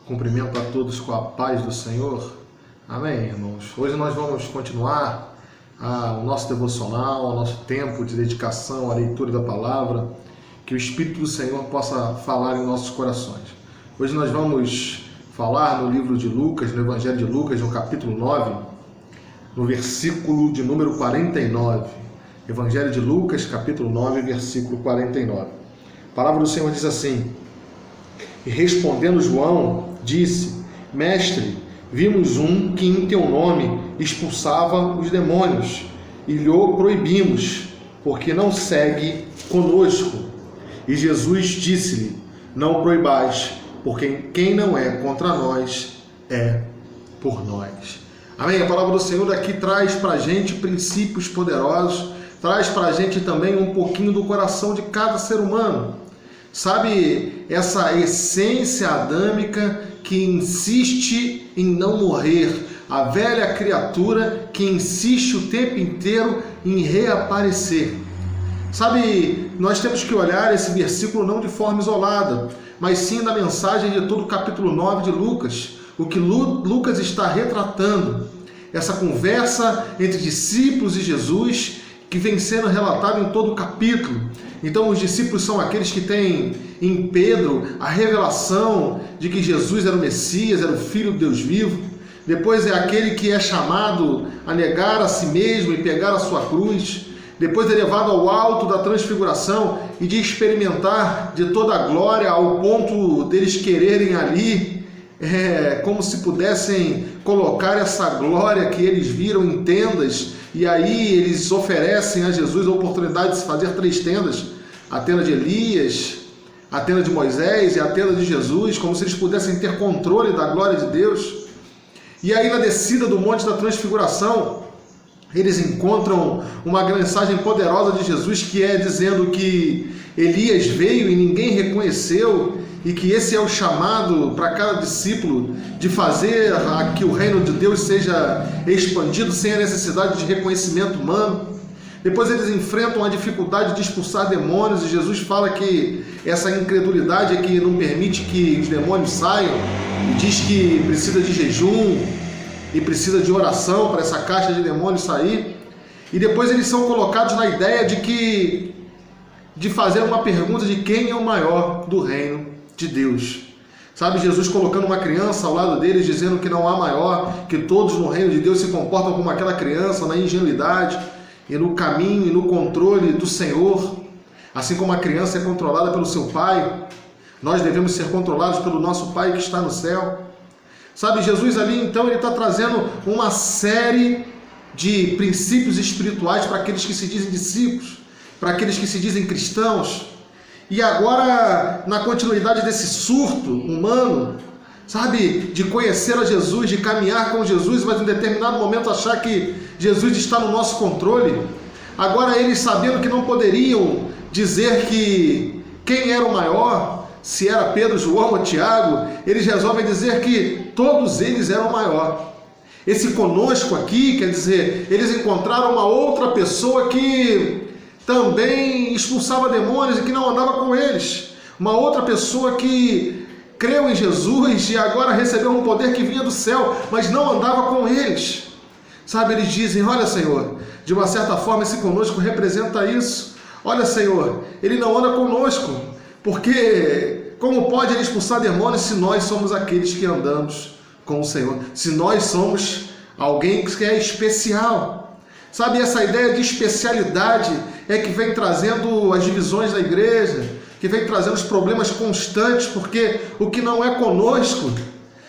Cumprimento a todos com a paz do Senhor. Amém, irmãos? Hoje nós vamos continuar o nosso devocional, o nosso tempo de dedicação à leitura da palavra, que o Espírito do Senhor possa falar em nossos corações. Hoje nós vamos falar no livro de Lucas, no Evangelho de Lucas, no capítulo 9, no versículo de número 49. Evangelho de Lucas, capítulo 9, versículo 49. A palavra do Senhor diz assim: E respondendo João, disse: Mestre, vimos um que em teu nome expulsava os demônios, e lhe proibimos, porque não segue conosco. E Jesus disse-lhe: Não proibais, porque quem não é contra nós é por nós. Amém? A palavra do Senhor aqui traz para a gente princípios poderosos, traz para a gente também um pouquinho do coração de cada ser humano. Sabe, essa essência adâmica que insiste em não morrer, a velha criatura que insiste o tempo inteiro em reaparecer. Sabe, nós temos que olhar esse versículo não de forma isolada, mas sim da mensagem de todo o capítulo 9 de Lucas, o que Lucas está retratando, essa conversa entre discípulos e Jesus, que vem sendo relatado em todo o capítulo. Então os discípulos são aqueles que têm em Pedro a revelação de que Jesus era o Messias, era o Filho de Deus vivo. Depois é aquele que é chamado a negar a si mesmo e pegar a sua cruz. Depois é levado ao alto da transfiguração e de experimentar de toda a glória, ao ponto deles quererem ali, como se pudessem colocar essa glória que eles viram em tendas. E aí eles oferecem a Jesus a oportunidade de se fazer 3 tendas, a tenda de Elias, a tenda de Moisés e a tenda de Jesus, como se eles pudessem ter controle da glória de Deus. E aí na descida do Monte da Transfiguração, eles encontram uma mensagem poderosa de Jesus, que é dizendo que Elias veio e ninguém reconheceu, e que esse é o chamado para cada discípulo de fazer que o reino de Deus seja expandido sem a necessidade de reconhecimento humano. Depois eles enfrentam a dificuldade de expulsar demônios, e Jesus fala que essa incredulidade é que não permite que os demônios saiam, e diz que precisa de jejum e precisa de oração para essa caixa de demônios sair. E depois eles são colocados na ideia de fazer uma pergunta de quem é o maior do reino de Deus. Sabe, Jesus colocando uma criança ao lado deles, dizendo que não há maior, que todos no reino de Deus se comportam como aquela criança, na ingenuidade e no caminho e no controle do Senhor. Assim como a criança é controlada pelo seu pai, nós devemos ser controlados pelo nosso Pai que está no céu. Sabe, Jesus ali então ele está trazendo uma série de princípios espirituais para aqueles que se dizem discípulos, para aqueles que se dizem cristãos. E agora, na continuidade desse surto humano, sabe, de conhecer a Jesus, de caminhar com Jesus, mas em determinado momento achar que Jesus está no nosso controle, agora eles, sabendo que não poderiam dizer que quem era o maior, se era Pedro, João ou Tiago, eles resolvem dizer que todos eles eram o maior. Esse conosco aqui, quer dizer, eles encontraram uma outra pessoa que também expulsava demônios e que não andava com eles. Uma outra pessoa que creu em Jesus e agora recebeu um poder que vinha do céu, mas não andava com eles. Sabe, eles dizem: olha, Senhor, de uma certa forma esse conosco representa isso. Olha, Senhor, ele não anda conosco, porque como pode ele expulsar demônios se nós somos aqueles que andamos com o Senhor? Se nós somos alguém que é especial. Sabe, essa ideia de especialidade é que vem trazendo as divisões da igreja, que vem trazendo os problemas constantes, porque o que não é conosco,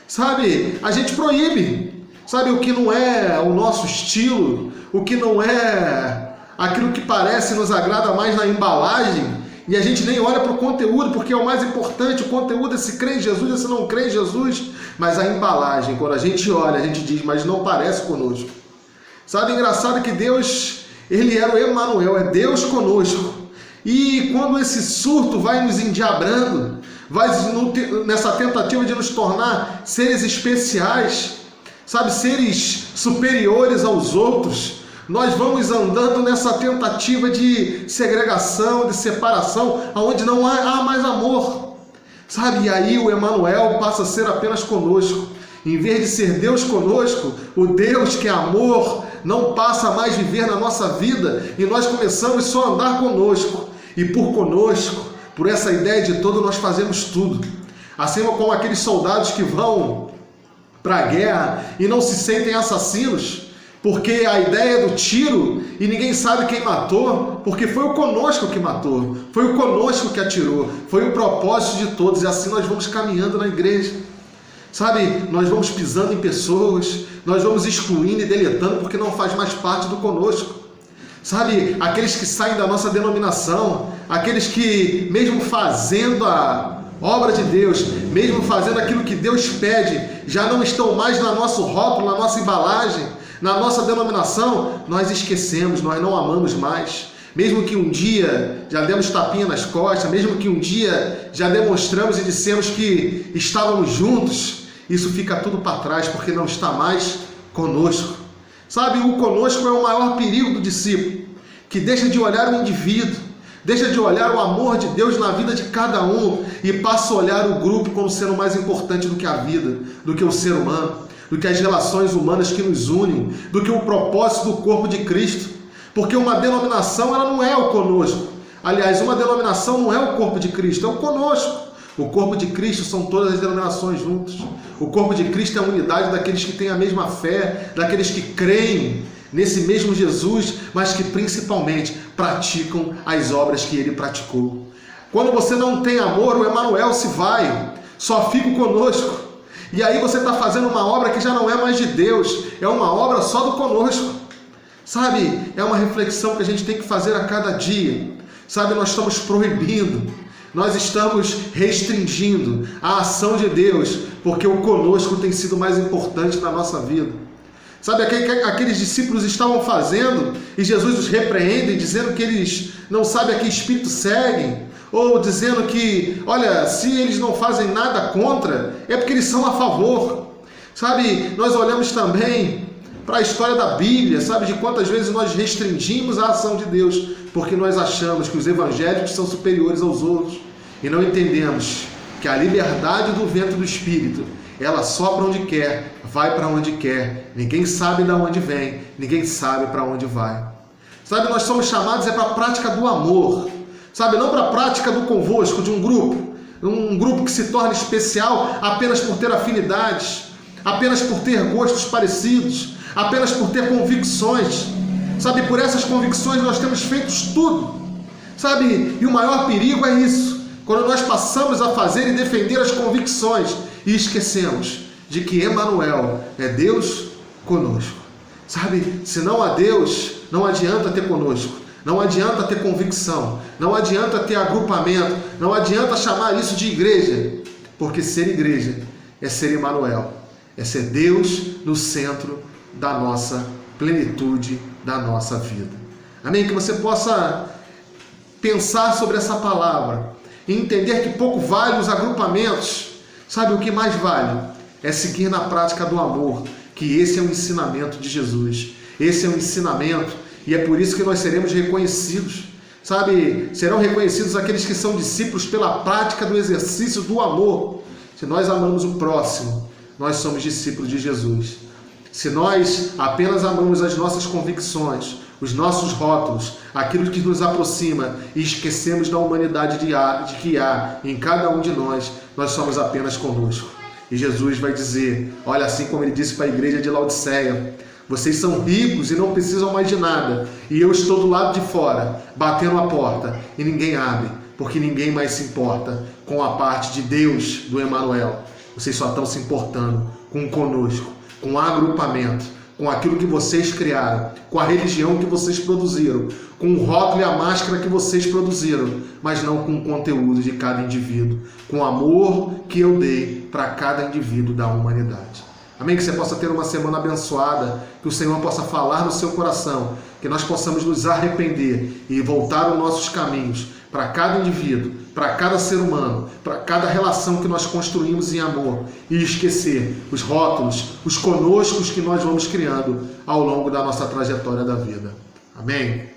sabe, a gente proíbe. Sabe, o que não é o nosso estilo, o que não é aquilo que parece nos agrada mais na embalagem, e a gente nem olha para o conteúdo, porque é o mais importante. O conteúdo é se crê em Jesus ou se não crê em Jesus, mas a embalagem, quando a gente olha, a gente diz, mas não parece conosco. Sabe, engraçado que Deus, ele era o Emanuel, é Deus conosco. E quando esse surto vai nos endiabrando, vai nessa tentativa de nos tornar seres especiais, sabe, seres superiores aos outros, nós vamos andando nessa tentativa de segregação, de separação, onde não há mais amor. Sabe, e aí o Emanuel passa a ser apenas conosco. Em vez de ser Deus conosco, o Deus que é amor não passa a mais viver na nossa vida e nós começamos só a andar conosco. E por conosco, por essa ideia de todo, nós fazemos tudo. Assim como aqueles soldados que vão para a guerra e não se sentem assassinos, porque a ideia é do tiro e ninguém sabe quem matou, porque foi o conosco que matou, foi o conosco que atirou, foi o propósito de todos, e assim nós vamos caminhando na igreja. Sabe, nós vamos pisando em pessoas, nós vamos excluindo e deletando porque não faz mais parte do conosco. Sabe, aqueles que saem da nossa denominação, aqueles que mesmo fazendo a obra de Deus, mesmo fazendo aquilo que Deus pede, já não estão mais no nosso rótulo, na nossa embalagem, na nossa denominação, nós esquecemos, nós não amamos mais. Mesmo que um dia já demos tapinha nas costas, mesmo que um dia já demonstramos e dissemos que estávamos juntos, isso fica tudo para trás, porque não está mais conosco. Sabe, o conosco é o maior perigo do discípulo, que deixa de olhar o indivíduo, deixa de olhar o amor de Deus na vida de cada um e passa a olhar o grupo como sendo mais importante do que a vida, do que o ser humano, do que as relações humanas que nos unem, do que o propósito do corpo de Cristo. Porque uma denominação, ela não é o conosco. Aliás, uma denominação não é o corpo de Cristo, é o conosco. O corpo de Cristo são todas as denominações juntos. O corpo de Cristo é a unidade daqueles que têm a mesma fé, daqueles que creem nesse mesmo Jesus, mas que principalmente praticam as obras que ele praticou. Quando você não tem amor, o Emanuel se vai, só fica conosco. E aí você está fazendo uma obra que já não é mais de Deus, é uma obra só do conosco. Sabe, é uma reflexão que a gente tem que fazer a cada dia. Sabe, nós estamos proibindo, nós estamos restringindo a ação de Deus, porque o conosco tem sido mais importante na nossa vida. Sabe, aqueles discípulos estavam fazendo e Jesus os repreende, dizendo que eles não sabem a que espírito seguem, ou dizendo que, olha, se eles não fazem nada contra, é porque eles são a favor. Sabe, nós olhamos também para a história da Bíblia, sabe, de quantas vezes nós restringimos a ação de Deus, porque nós achamos que os evangélicos são superiores aos outros, e não entendemos que a liberdade do vento do Espírito, ela sopra onde quer, vai para onde quer, ninguém sabe de onde vem, ninguém sabe para onde vai. Sabe, nós somos chamados para a prática do amor, sabe, não para a prática do convosco, de um grupo que se torna especial apenas por ter afinidades, apenas por ter gostos parecidos, apenas por ter convicções. Sabe, por essas convicções nós temos feito tudo. Sabe, e o maior perigo é isso, quando nós passamos a fazer e defender as convicções e esquecemos de que Emanuel é Deus conosco. Sabe, se não há Deus, não adianta ter conosco, não adianta ter convicção, não adianta ter agrupamento, não adianta chamar isso de igreja, porque ser igreja é ser Emanuel, é ser Deus no centro da nossa plenitude, da nossa vida. Amém? Que você possa pensar sobre essa palavra e entender que pouco vale os agrupamentos. Sabe, o que mais vale é seguir na prática do amor, que esse é o ensinamento de Jesus. Esse é o ensinamento, e é por isso que nós seremos reconhecidos. Sabe, serão reconhecidos aqueles que são discípulos pela prática do exercício do amor. Se nós amamos o próximo, nós somos discípulos de Jesus. Se nós apenas amamos as nossas convicções, os nossos rótulos, aquilo que nos aproxima e esquecemos da humanidade de que há em cada um de nós, nós somos apenas conosco. E Jesus vai dizer, olha, assim como ele disse para a igreja de Laodiceia, vocês são ricos e não precisam mais de nada, e eu estou do lado de fora, batendo a porta, e ninguém abre, porque ninguém mais se importa com a parte de Deus, do Emanuel. Vocês só estão se importando com conosco, com o agrupamento, com aquilo que vocês criaram, com a religião que vocês produziram, com o rótulo e a máscara que vocês produziram, mas não com o conteúdo de cada indivíduo, com o amor que eu dei para cada indivíduo da humanidade. Amém? Que você possa ter uma semana abençoada, que o Senhor possa falar no seu coração, que nós possamos nos arrepender e voltar aos nossos caminhos, para cada indivíduo, para cada ser humano, para cada relação que nós construímos em amor, e esquecer os rótulos, os conoscos que nós vamos criando ao longo da nossa trajetória da vida. Amém?